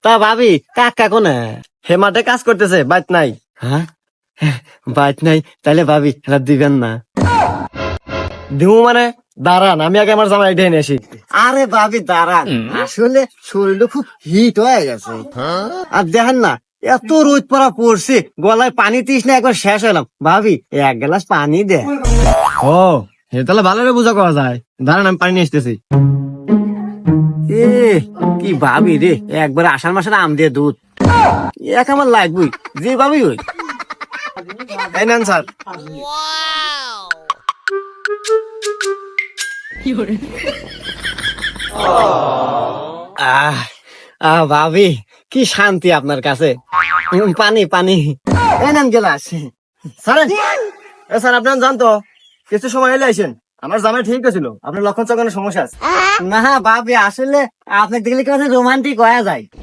তা ভাবি কাকা কোনে? হে মাঠে কাজ করতেছে, বাইত নাই। হ্যাঁ, বাইট নাই, তাহলে ভাবি এটা দিবেন না? দিমু মানে? দাঁড়ান, আমি আগে আমার জামাই ডেনে আসি। আরে ভাবি দাঁড়ান, আসলে শরীরটা খুব হিট হয়ে গেছে। আর দেখেন না, এত রোদ পড়া পড়ছে, গলায় পানি তৃষ্ণা একবার শেষ হলাম। ভাবি এক গ্লাস পানি দে। ও, হে তাহলে ভালো করে বুঝা করা যায়। দাঁড়ান, আমি পানি নিয়ে আসতেছি। এ কি ভাবি রে, একবার আষাঢ় মাসের আম দিয়ে দুধ এক আমার লাগবেই, যে ভাবি ওই। এই নেন স্যার। আহ আহ ভাবি কি শান্তি আপনার কাছে। পানি পানি, এই নেন গেলাস। স্যার, এ স্যার, আপনি জানতো কিছু সময় এলে আইসেন। আমার জামাই ঠিক ছিল, আপনার লক্ষণ চক্ষণের সমস্যা আছে। না ভাবি, আসলে আপনাকে দেখলে কেমন রোমান্টিক হয়ে যায়।